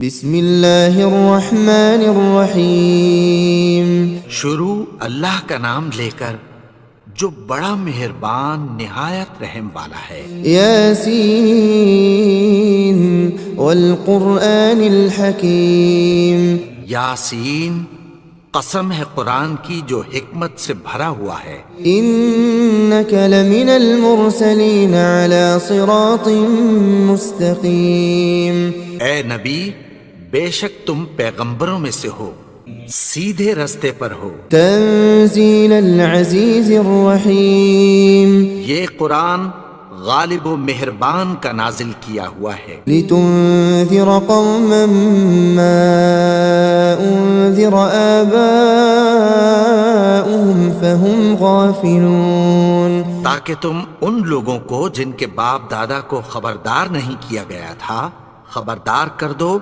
بسم اللہ الرحمن الرحیم شروع اللہ کا نام لے کر جو بڑا مہربان نہایت رحم والا ہے۔ یاسین والقرآن الحکیم یاسین، قسم ہے قرآن کی جو حکمت سے بھرا ہوا ہے۔ انک لمن المرسلین علی صراط مستقیم اے نبی، بے شک تم پیغمبروں میں سے ہو، سیدھے رستے پر ہو۔ تنزیل العزیز الرحیم یہ قرآن غالب و مہربان کا نازل کیا ہوا ہے، لتنذر قوما ما انذر آباؤهم فهم غافلون، تاکہ تم ان لوگوں کو جن کے باپ دادا کو خبردار نہیں کیا گیا تھا خبردار کر دو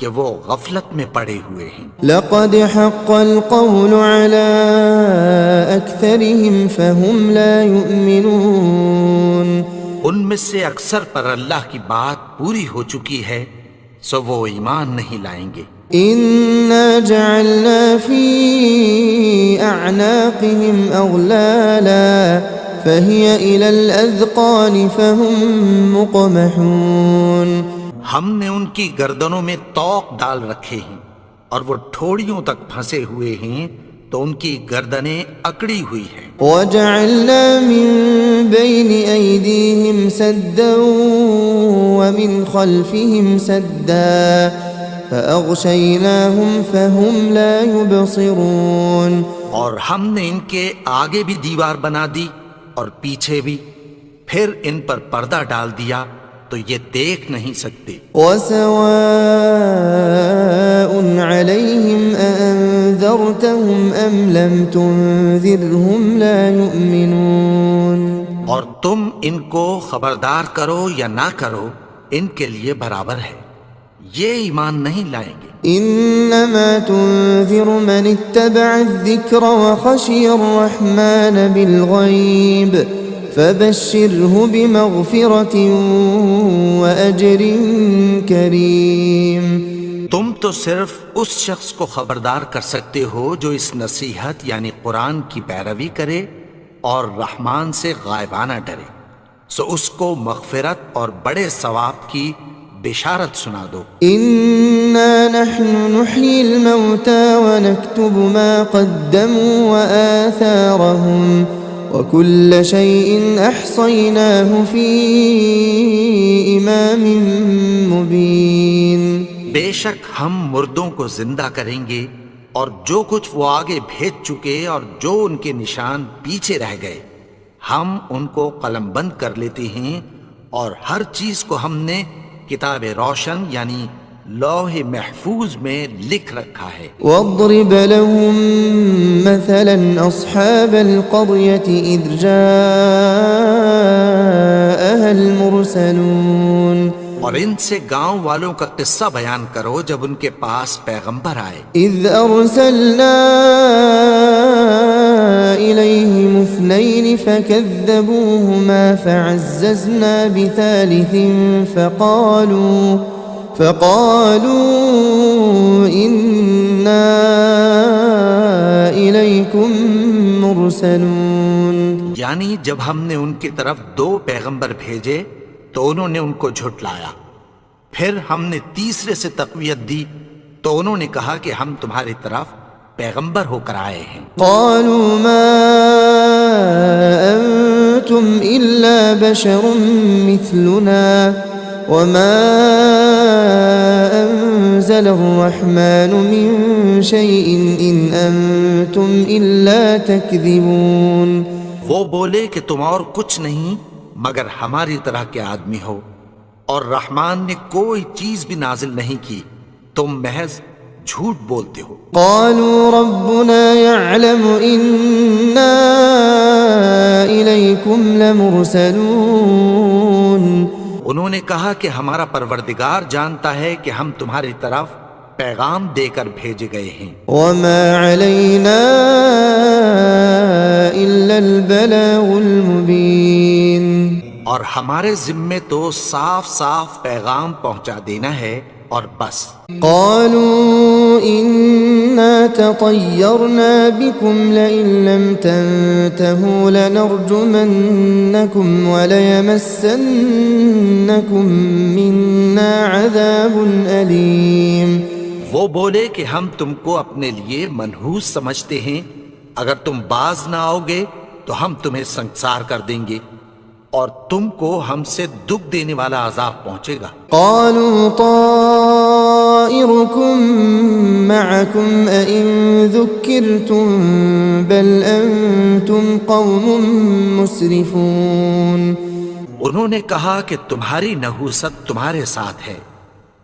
کہ وہ غفلت میں پڑے ہوئے ہیں۔ لقد حق القول على اکثرهم فهم لا يؤمنون، ان میں سے اکثر پر اللہ کی بات پوری ہو چکی ہے سو وہ ایمان نہیں لائیں گے۔ انا جعلنا في اعناقهم اغلالا فهي الى الاذقان فهم مقمحون، ہم نے ان کی گردنوں میں طوق ڈال رکھے ہیں اور وہ ٹھوڑیوں تک پھنسے ہوئے ہیں تو ان کی گردنیں اکڑی ہوئی ہیں۔ وجعلنا من بين ايديهم سدا ومن خلفهم سدا فاغشيناهم فهم لا يبصرون، اور ہم نے ان کے آگے بھی دیوار بنا دی اور پیچھے بھی، پھر ان پر پردہ ڈال دیا تو یہ دیکھ نہیں سکتے۔ وسواء عليهم أأنذرتهم أم لم تنذرهم لا يؤمنون، اور تم ان کو خبردار کرو یا نہ کرو ان کے لیے برابر ہے، یہ ایمان نہیں لائیں گے۔ انما تنذر من اتبع الذکر وخشی الرحمن بالغیب فبشره بمغفرة وأجر کریم، تم تو صرف اس شخص کو خبردار کر سکتے ہو جو اس نصیحت یعنی قرآن کی پیروی کرے اور رحمان سے غائبانہ ڈرے، سو اس کو مغفرت اور بڑے ثواب کی بشارت سنا دو۔ انا نحن نحيي الموتى ونكتب ما قدموا وآثارهم وكل شيء احصيناه في امام مبين، بے شک ہم مردوں کو زندہ کریں گے اور جو کچھ وہ آگے بھیج چکے اور جو ان کے نشان پیچھے رہ گئے ہم ان کو قلم بند کر لیتے ہیں، اور ہر چیز کو ہم نے کتاب روشن یعنی لوح محفوظ میں لکھ رکھا ہے۔ واضرب لهم مثلا اصحاب القرية اذ جاءها المرسلون، اور ان سے گاؤں والوں کا قصہ بیان کرو جب ان کے پاس پیغمبر آئے۔ اذ ارسلنا إليهم اثنين فكذبوهما فعززنا بثالث فقالوا إنا إليكم مرسلون، یعنی جب ہم نے ان کی طرف دو پیغمبر بھیجے تو انہوں نے ان کو جھٹلایا، پھر ہم نے تیسرے سے تقویت دی تو انہوں نے کہا کہ ہم تمہاری طرف پیغمبر ہو کر آئے ہیں۔ قالوا ما أنتم إلا بشر مثلنا وما أنزل الرحمن من شيء إن أنتم إلا تكذبون، وہ بولے کہ تم اور کچھ نہیں مگر ہماری طرح کے آدمی ہو، اور رحمان نے کوئی چیز بھی نازل نہیں کی، تم محض جھوٹ بولتے ہو۔ قالوا ربنا يعلم إنا إليكم لمرسلون، انہوں نے کہا کہ ہمارا پروردگار جانتا ہے کہ ہم تمہاری طرف پیغام دے کر بھیجے گئے ہیں۔ وما علينا إلا البلاغ المبين، اور ہمارے ذمے تو صاف صاف پیغام پہنچا دینا ہے اور بس۔ قالوا إنا تطيرنا بكم لئن لم تنتهوا لنرجمنكم وليمسنكم منا عذاب أليم۔ وہ بولے کہ ہم تم کو اپنے لیے منحوس سمجھتے ہیں، اگر تم باز نہ آؤ گے تو ہم تمہیں سنسار کر دیں گے اور تم کو ہم سے دکھ دینے والا عذاب پہنچے گا۔ قالوا طائركم معكم أئن ذكرتم بل أنتم قوم مسرفون۔ انہوں نے کہا کہ تمہاری نحوست تمہارے ساتھ ہے،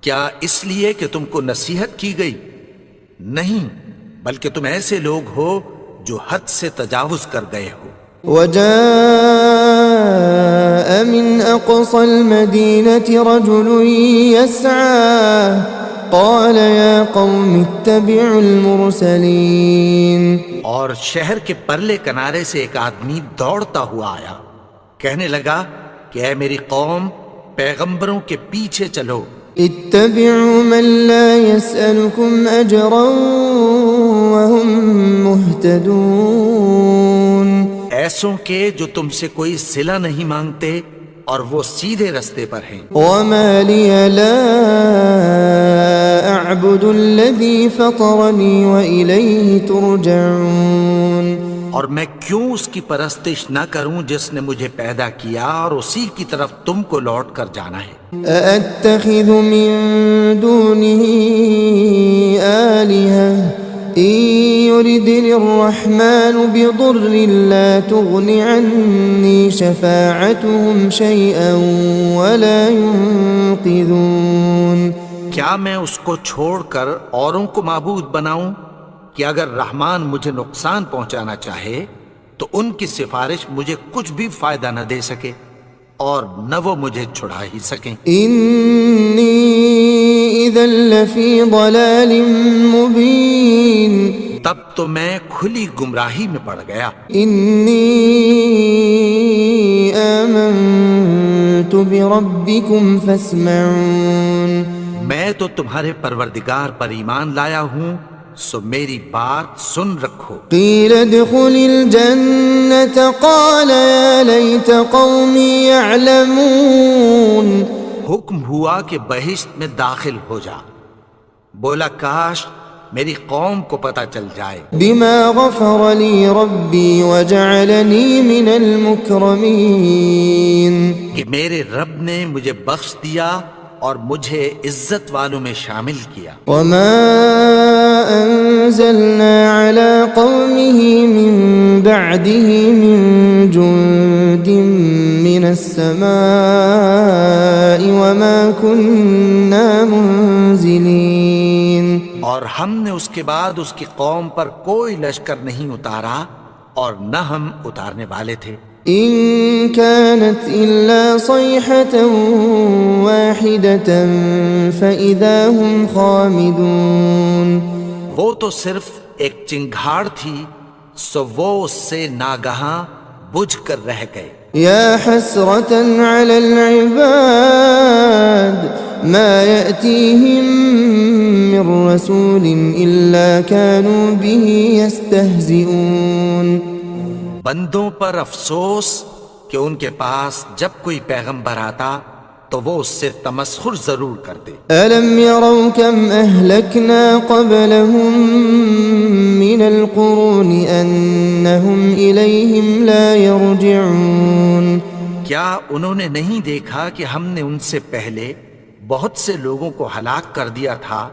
کیا اس لیے کہ تم کو نصیحت کی گئی؟ نہیں، بلکہ تم ایسے لوگ ہو جو حد سے تجاوز کر گئے ہو۔ وجاء من أقصى المدينة رجل يسعى قال يا قوم اتبعوا المرسلين۔ اور شہر کے پرلے کنارے سے ایک آدمی دوڑتا ہوا آیا، کہنے لگا کہ اے میری قوم، پیغمبروں کے پیچھے چلو۔ اتبعوا من لا يسألكم أجرا وهم مهتدون۔ ایسوں کے جو تم سے کوئی صلہ نہیں مانگتے اور وہ سیدھے رستے پر ہیں۔ وما لي لا أعبد الذي فطرني وإليه ترجعون۔ اور میں کیوں اس کی پرستش نہ کروں جس نے مجھے پیدا کیا اور اسی کی طرف تم کو لوٹ کر جانا ہے۔ أأتخذ من دونه آلهة إن يردني الرحمن بضر لا تغن عني شفاعتهم شيئا ولا ينقذون۔ کیا میں اس کو چھوڑ کر اوروں کو معبود بناؤں کہ اگر رحمان مجھے نقصان پہنچانا چاہے تو ان کی سفارش مجھے کچھ بھی فائدہ نہ دے سکے اور نہ وہ مجھے چھڑا ہی سکیں۔ إني إذا لفي ضلال مبين۔ تب تو میں کھلی گمراہی میں پڑ گیا۔ إني آمنت بربكم فاسمعون۔ میں تو تمہارے پروردگار پر ایمان لایا ہوں، سو میری بات سن رکھو۔ قيل ادخل الجنة قال يا ليت قومي يعلمون۔ حکم ہوا کہ بہشت میں داخل ہو جا، بولا کاش میری قوم کو پتہ چل جائے۔ بما غفر لي ربي وجعلني من المكرمين۔ کہ میرے رب نے مجھے بخش دیا اور مجھے عزت والوں میں شامل کیا۔ وما أنزلنا على قومه من بعده من جند من السماء وما كنا منزلين۔ اور ہم نے اس کے بعد اس کی قوم پر کوئی لشکر نہیں اتارا اور نہ ہم اتارنے والے تھے۔ إن كانت إلا صيحة واحدة فإذا هم خامدون۔ وہ تو صرف ایک چنگھاڑ تھی، سو وہ اس سے ناگہاں بجھ کر رہ گئے۔ يا حسرة على العباد ما يأتيهم من رسول إلا كانوا به يستهزئون۔ بندوں پر افسوس کہ ان کے پاس جب کوئی پیغمبر آتا تو وہ اس سے تمسخر ضرور کرتے۔ ألم يروا كم أهلكنا قبلهم من القرون أنهم إليهم لا يرجعون۔ کیا انہوں نے نہیں دیکھا کہ ہم نے ان سے پہلے بہت سے لوگوں کو ہلاک کر دیا تھا،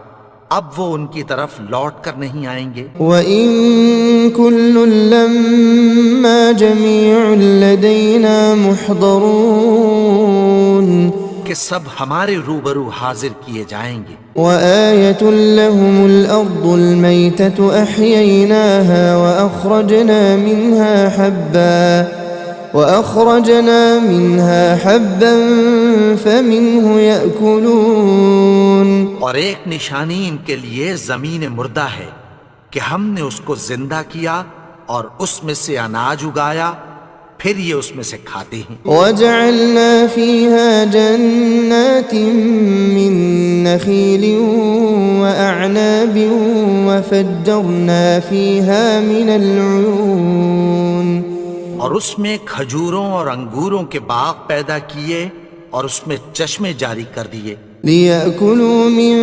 اب وہ ان کی طرف لوٹ کر نہیں آئیں گے۔ وَإِن كُلٌّ لَّمَّا جَمِيعٌ لَّدَيْنَا مُحْضَرُونَ۔ کہ سب ہمارے روبرو حاضر کیے جائیں گے۔ وَآيَةٌ لَّهُمُ الْأَرْضُ الْمَيْتَةُ أَحْيَيْنَاهَا وَأَخْرَجْنَا مِنْهَا حَبًّا فَمِنْهُ يَأْكُلُونَ۔ اور ایک نشانی ان کے لیے زمین مردہ ہے کہ ہم نے اس کو زندہ کیا اور اس میں سے اناج اگایا، پھر یہ اس میں سے کھاتے ہیں۔ وجعلنا فيها جنات من نخيل وأعناب وفجرنا فيها من العيون، اور اس میں کھجوروں اور انگوروں کے باغ پیدا کیے اور اس میں چشمے جاری کر دیے، ليأكلوا من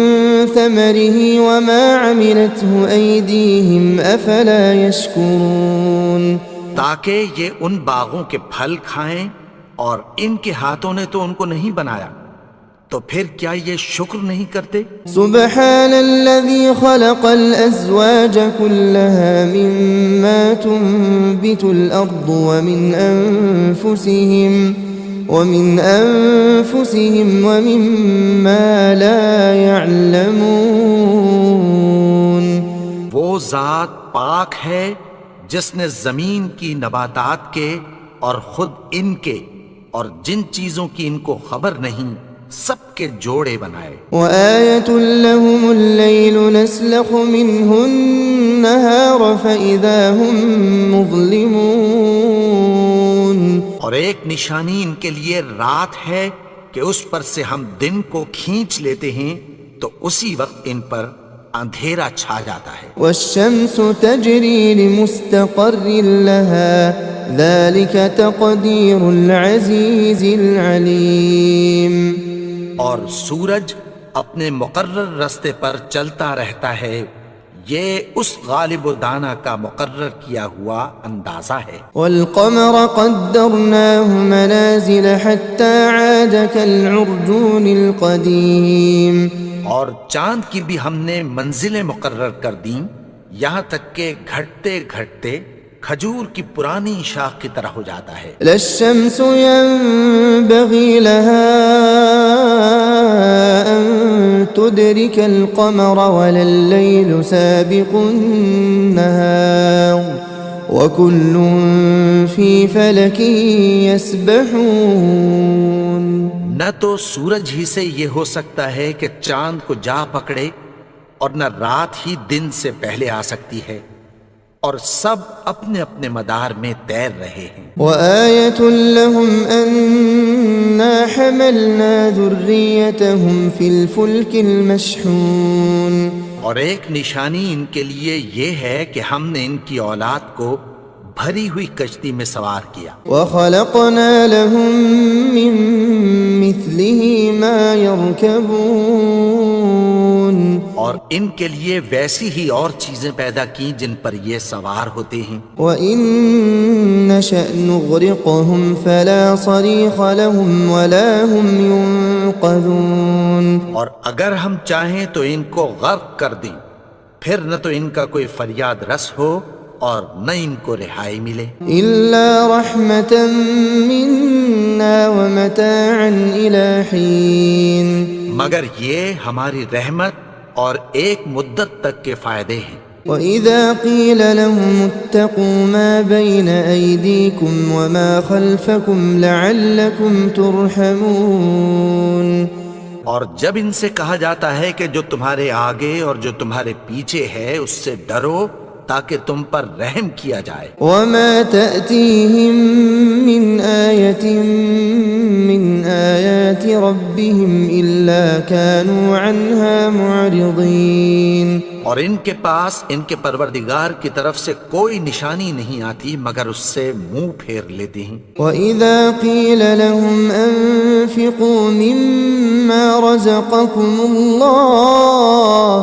ثمره وما عملته أيديهم أفلا يشكرون، تاکہ یہ ان باغوں کے پھل کھائیں اور ان کے ہاتھوں نے تو ان کو نہیں بنایا، تو پھر کیا یہ شکر نہیں کرتے؟ سبحان الذي خلق الأزواج كلها مما تنبت الأرض ومن أنفسهم ومما لا يعلمون۔ وہ ذات پاک ہے جس نے زمین کی نباتات کے اور خود ان کے اور جن چیزوں کی ان کو خبر نہیں سب کے جوڑے بنائے۔ وآية لهم الليل نسلخ منه النهار فإذا هم مظلمون، اور ایک نشانی ان کے لیے رات ہے کہ اس پر سے ہم دن کو کھینچ لیتے ہیں تو اسی وقت ان پر اندھیرا چھا جاتا ہے۔ والشمس تجري لمستقر لها ذلك تقدير العزيز العليم، اور سورج اپنے مقرر راستے پر چلتا رہتا ہے، یہ اس غالب و دانا کا مقرر کیا ہوا اندازہ ہے۔ والقمر قدرناه منازل حتى عاد كالعرجون القديم، اور چاند کی بھی ہم نے منزلیں مقرر کر دیں یہاں تک کہ گھٹتے گھٹتے کھجور کی پرانی شاخ کی طرح ہو جاتا ہے۔ لا الشمس ينبغي لها أن تدرك القمر ولا الليل سابق النهار وكل في فلك يسبحون۔ نہ تو سورج ہی سے یہ ہو سکتا ہے کہ چاند کو جا پکڑے اور نہ رات ہی دن سے پہلے آ سکتی ہے، اور سب اپنے اپنے مدار میں تیر رہے ہیں۔ وآية لهم أنا حملنا ذريتهم في الفلك المشحون، اور ایک نشانی ان کے لیے یہ ہے کہ ہم نے ان کی اولاد کو بھری ہوئی کشتی میں سوار کیا، وخلقنا لهم من مثله ما يركبون، اور ان کے لیے ویسی ہی اور چیزیں پیدا کی جن پر یہ سوار ہوتے ہیں۔ وإن نشأ نغرقهم فلا صريخ لهم ولا هم ينقذون، اور اگر ہم چاہیں تو ان کو غرق کر دیں، پھر نہ تو ان کا کوئی فریاد رس ہو اور نہ ان کو رہائی ملے۔ إلا رحمة منا ومتاعا إلى حين، مگر یہ ہماری رحمت اور ایک مدت تک کے فائدے ہیں۔ وإذا قيل لهم اتقوا ما بين أيديكم وما خلفكم لعلكم ترحمون، اور جب ان سے کہا جاتا ہے کہ جو تمہارے آگے اور جو تمہارے پیچھے ہے اس سے ڈرو تاکہ تم پر رحم کیا جائے۔ وما تأتيهم من آية من آيات ربهم إلا كانوا عنها معرضين، اور ان کے پاس ان کے پروردگار کی طرف سے کوئی نشانی نہیں آتی مگر اس سے منہ پھیر لیتے ہیں۔ وإذا قيل لهم أنفقوا مما رزقكم الله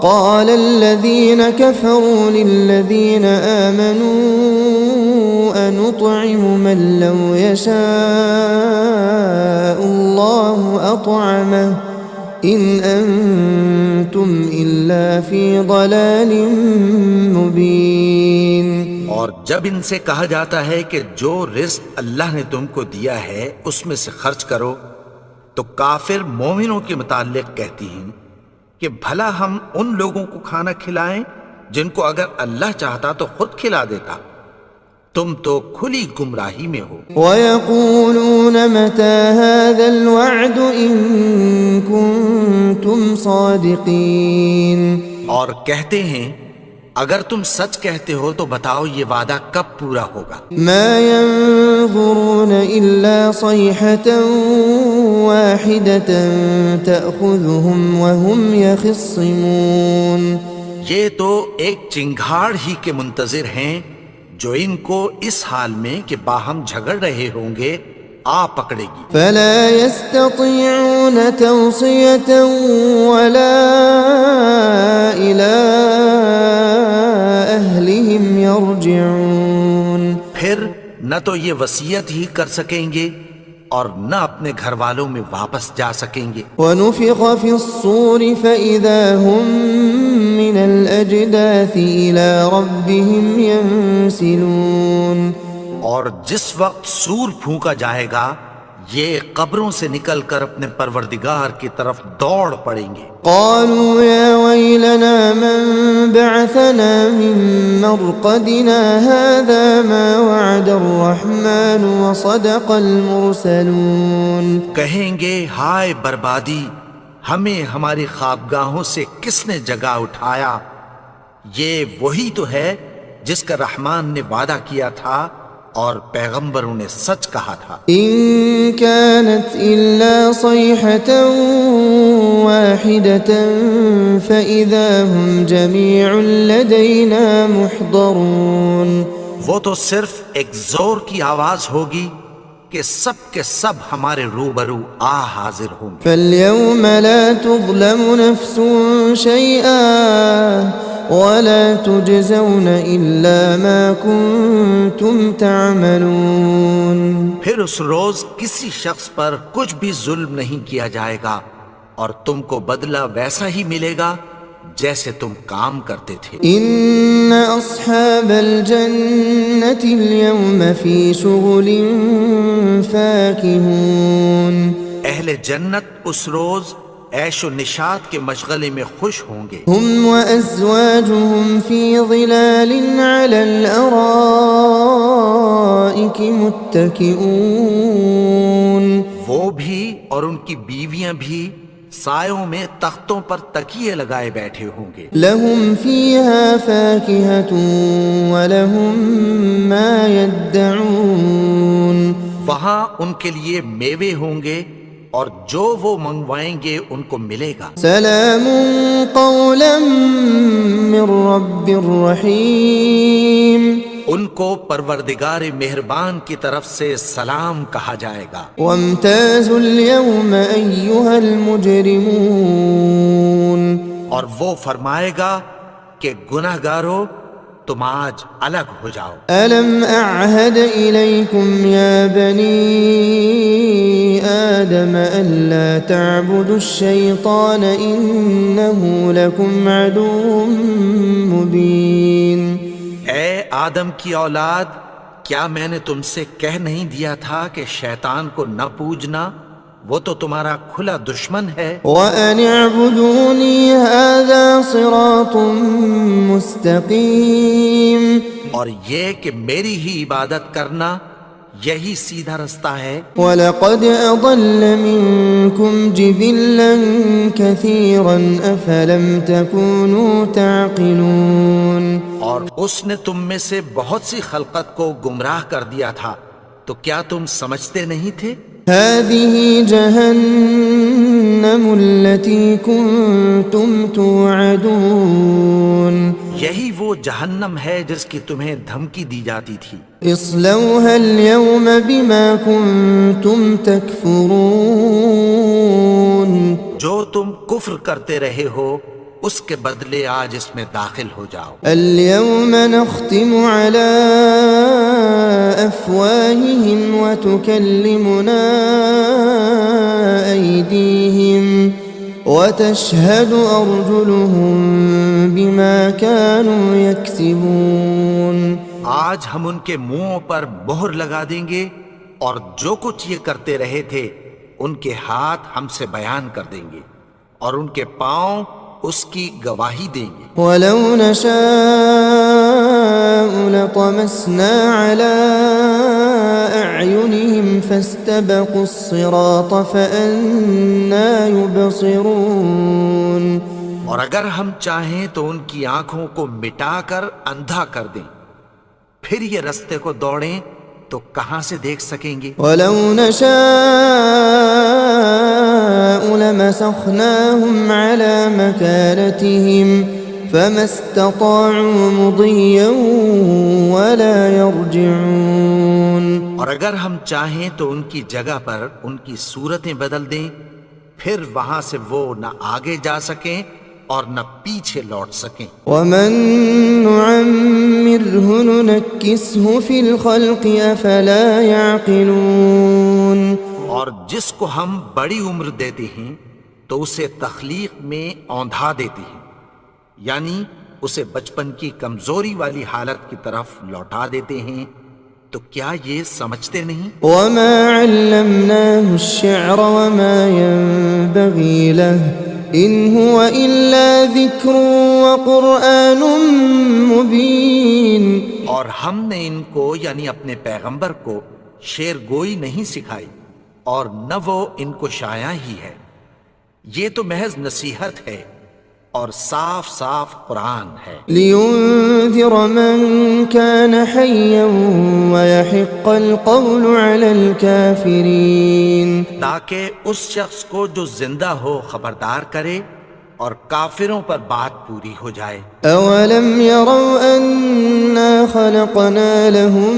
قال الذين كفروا للذين آمنوا أنطعم من لو يشاء الله أطعمه إن أنتم إلا في ضلال مبين۔ اور جب ان سے کہا جاتا ہے کہ جو رزق اللہ نے تم کو دیا ہے اس میں سے خرچ کرو تو کافر مومنوں کے متعلق کہتی ہیں کہ بھلا ہم ان لوگوں کو کھانا کھلائیں جن کو اگر اللہ چاہتا تو خود کھلا دیتا، تم تو کھلی گمراہی میں ہو۔ وَيَقُولُونَ مَتَى هَذَا الْوَعْدُ إِن كُنتُمْ صَادِقِينَ، اور کہتے ہیں اگر تم سچ کہتے ہو تو بتاؤ یہ وعدہ کب پورا ہوگا؟ ما ينظرون إلا صيحة واحدة تأخذهم وهم يخصمون. یہ تو ایک چنگھاڑ ہی کے منتظر ہیں جو ان کو اس حال میں کہ باہم جھگڑ رہے ہوں گے آ پکڑے گی. فلا يستطيعون توصية ولا إلى أهلهم يرجعون. پھر نہ تو یہ وصیت ہی کر سکیں گے اور نہ اپنے گھر والوں میں واپس جا سکیں گے. ونفخ في الصور فإذا هم من الأجداث إلى ربهم ينسلون. اور جس وقت سور پھونکا جائے گا یہ قبروں سے نکل کر اپنے پروردگار کی طرف دوڑ پڑیں گے. قالوا يا ويلنا من بعثنا من مرقدنا هذا ما وعد الرحمن وصدق المرسلون. کہیں گے ہائے بربادی، ہمیں ہماری خوابگاہوں سے کس نے جگا اٹھایا؟ یہ وہی تو ہے جس کا رحمان نے وعدہ کیا تھا اور پیغمبروں نے سچ کہا تھا. إن كانت إلا صيحة واحدة فإذا هم جميع لدينا محضرون. وہ تو صرف ایک زور کی آواز ہوگی کہ سب کے سب ہمارے روبرو حاضر ہوں گے. فاليوم لا تظلم نفس شيئا ولا تجزون إلا ما كنتم تعملون. پھر اس روز کسی شخص پر کچھ بھی ظلم نہیں کیا جائے گا اور تم کو بدلہ ویسا ہی ملے گا جیسے تم کام کرتے تھے. إن أصحاب الجنة اليوم في شغل فاكهون. اہل جنت اس روز عیش و نشاط کے مشغلے میں خوش ہوں گے. هم وأزواجهم في ظلال على الأرائك متكئون. وہ بھی اور ان کی بیویاں بھی سایوں میں تختوں پر تکیے لگائے بیٹھے ہوں گے. لهم فيها فاكهة ولهم ما يدعون. وہاں ان کے لیے میوے ہوں گے اور جو وہ منگوائیں گے ان کو ملے گا. سلام قولا من رب رحیم. ان کو پروردگار مہربان کی طرف سے سلام کہا جائے گا. وامتازوا اليوم أيها المجرمون. اور وہ فرمائے گا کہ گناہگارو تم آج الگ ہو جاؤ. ألم أعهد إليكم يا بني آدم ألا تعبدوا الشيطان إنه لكم عدو مبين. اے آدم کی اولاد، کیا میں نے تم سے کہہ نہیں دیا تھا کہ شیطان کو نہ پوجنا؟ وہ تو تمہارا کھلا دشمن ہے. وَأَنِ اعْبُدُونِي هَذَا صِرَاطٌ مُسْتَقِيمٌ. اور یہ کہ میری ہی عبادت کرنا یہی سیدھا رستہ ہے. وَلَقَدْ أَضَلَّ مِنكُمْ جِبِلًّا كَثِيرًا أَفَلَمْ تَكُونُوا تَعْقِلُونَ. اور اس نے تم میں سے بہت سی خلقت کو گمراہ کر دیا تھا، تو کیا تم سمجھتے نہیں تھے؟ هذه جهنم التي كنتم توعدون. یہی وہ جہنم ہے جس کی تمہیں دھمکی دی جاتی تھی. اصلوها اليوم بما كنتم تكفرون. جو تم کفر کرتے رہے ہو اس کے بدلے آج اس میں داخل ہو جاؤ. اليوم نختم على أفواههم وتكلمنا أيديهم وتشهد أرجلهم بما كانوا يكسبون. آج ہم ان کے منہوں پر مہر لگا دیں گے اور جو کچھ یہ کرتے رہے تھے ان کے ہاتھ ہم سے بیان کر دیں گے اور ان کے پاؤں اس کی گواہی دیں گے. ولو نشاء لطمسنا على أعينهم فاستبقوا الصراط فأنى يبصرون. اور اگر ہم چاہیں تو ان کی آنکھوں کو مٹا کر اندھا کر دیں، پھر یہ رستے کو دوڑیں تو کہاں سے دیکھ سکیں گے؟ ولو نشاء لمسخناهم على مكانتهم فما استطاعوا مضيا ولا يرجعون. اور اگر ہم چاہیں تو ان کی جگہ پر ان کی صورتیں بدل دیں، پھر وہاں سے وہ نہ آگے جا سکیں اور نہ پیچھے لوٹ سکیں. ومن نعمره ننكسه في الخلق افلا يعقلون. اور جس کو ہم بڑی عمر دیتے ہیں تو اسے تخلیق میں اوندھا دیتے ہیں، یعنی اسے بچپن کی کمزوری والی حالت کی طرف لوٹا دیتے ہیں. تو کیا یہ سمجھتے نہیں؟ وما علمناه الشعر وما ينبغي له ان هو الا ذكر وقرآن مبين. اور ہم نے ان کو یعنی اپنے پیغمبر کو شعر گوئی نہیں سکھائی اور نہ وہ ان کو شایع ہی ہے، یہ تو محض نصیحت ہے اور صاف صاف قرآن ہے. لينذر من كان حيا ويحق القول على الكافرين. تاکہ اس شخص کو جو زندہ ہو خبردار کرے اور کافروں پر بات پوری ہو جائے. اولم يروا انا خلقنا لهم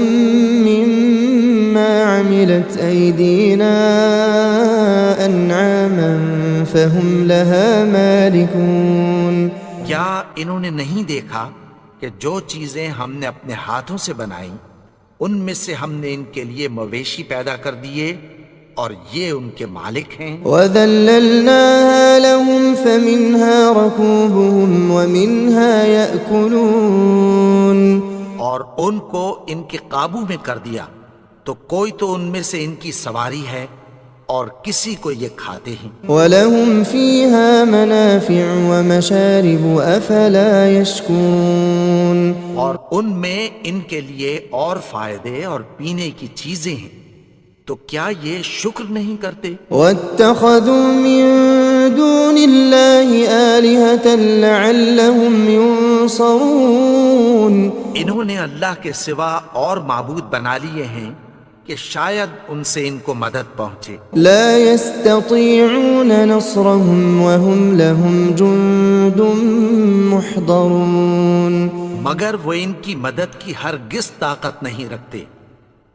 مما عملت ايدينا انعاما فهم لها مالكون. کیا انہوں نے نہیں دیکھا کہ جو چیزیں ہم نے اپنے ہاتھوں سے بنائیں ان میں سے ہم نے ان کے لیے مویشی پیدا کر دیے اور یہ ان کے مالک ہیں. وَذَلَّلْنَاهَا لَهُمْ فَمِنْهَا رَكُوبُهُمْ وَمِنْهَا يَأْكُلُونَ. اور ان کو ان کے قابو میں کر دیا تو کوئی تو ان میں سے ان کی سواری ہے اور کسی کو یہ کھاتے ہیں. وَلَهُمْ فِيهَا مَنَافِعُ وَمَشَارِبُ أَفَلَا يَشْكُرُونَ. اور ان میں ان کے لیے اور فائدے اور پینے کی چیزیں ہیں، تو کیا یہ شکر نہیں کرتے؟ وَاتَّخَذُوا مِن دُونِ اللَّهِ آلِهَةً لَعَلَّهُمْ يُنصَرُونَ. انہوں نے اللہ کے سوا اور معبود بنا لیے ہیں کہ شاید ان سے ان کو مدد پہنچے. لا يستطيعون نصرهم وهم لهم جند محضرون. مگر وہ ان کی مدد کی ہرگز طاقت نہیں رکھتے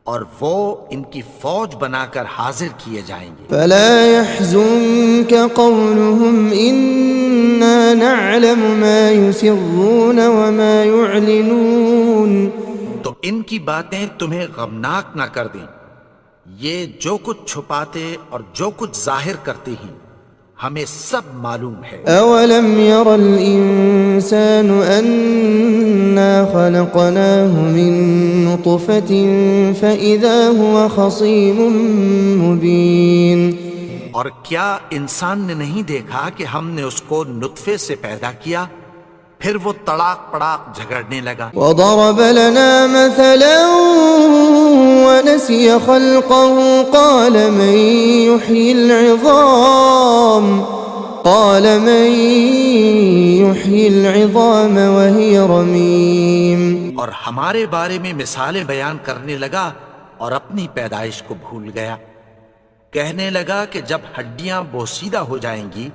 اور وہ ان کی فوج بنا کر حاضر کیے جائیں گے. فلا يحزنك قولهم إنا نعلم ما يسرون وما يعلنون. تو ان کی باتیں تمہیں غمناک نہ کر دیں، یہ جو کچھ چھپاتے اور جو کچھ ظاہر کرتے ہیں ہمیں سب معلوم ہے. اولم ير الانسان انا خلقناه من نطفة فاذا هو خصيم مبين. اور کیا انسان نے نہیں دیکھا کہ ہم نے اس کو نطفے سے پیدا کیا پھر وہ تڑاک پڑاک جھگڑنے لگا. وضرب لنا مثلا ونسي خلقه قال من يحيي العظام وهي رميم. اور ہمارے بارے میں مثالیں بیان کرنے لگا اور اپنی پیدائش کو بھول گیا. کہنے لگا کہ جب ہڈیاں بوسیدہ ہو جائیں گی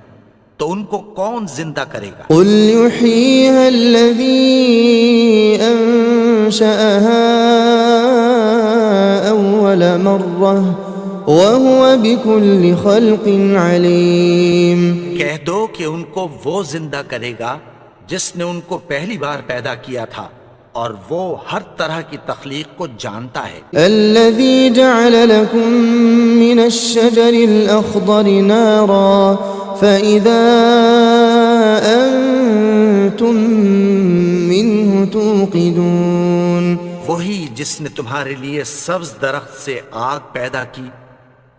تو ان کو کون زندہ کرے گا؟ قل يحييها الذي أنشأها أول مرة وهو بكل خلق عليم. کہہ دو کہ ان کو وہ زندہ کرے گا جس نے ان کو پہلی بار پیدا کیا تھا اور وہ ہر طرح کی تخلیق کو جانتا ہے. الذي جعل لكم من الشجر الأخضر نارا فإذا أنتم منه توقدون. وہی جس نے تمہارے لیے سبز درخت سے آگ پیدا کی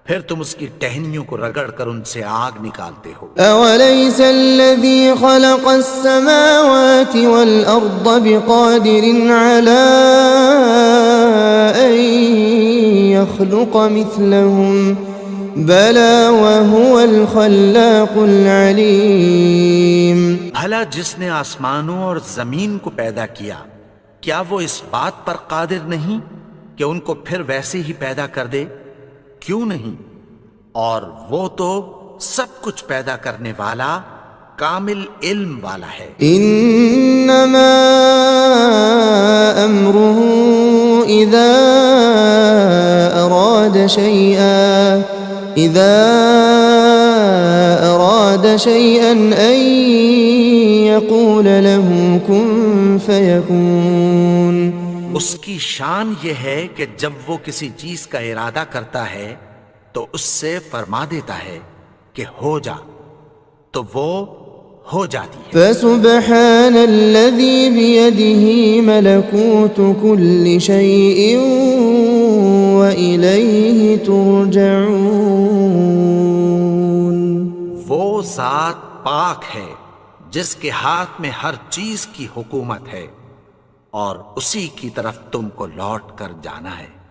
پھر تم اس کی ٹہنیوں کو رگڑ کر ان سے آگ نکالتے ہو. أوليس الذي خلق السماوات والأرض بقادر على أن يخلق مثلهم بلى وهو الخلاق العليم بھلا جس نے آسمانوں اور زمین کو پیدا کیا کیا وہ اس بات پر قادر نہیں کہ ان کو پھر ویسے ہی پیدا کر دے؟ کیوں نہیں؟ اور وہ تو سب کچھ پیدا کرنے والا کامل علم والا ہے۔ انما امره اذا اراد شيئا ان يقول له كن فيكون۔ اس کی شان یہ ہے کہ جب وہ کسی چیز کا ارادہ کرتا ہے تو اس سے فرما دیتا ہے کہ ہو جا، تو وہ ہو جاتی ہے۔ فسبحان الذي بيده ملكوت كل شيء وإليه ترجعون۔ وہ ذات پاک ہے جس کے ہاتھ میں ہر چیز کی حکومت ہے اور اسی کی طرف تم کو لوٹ کر جانا ہے۔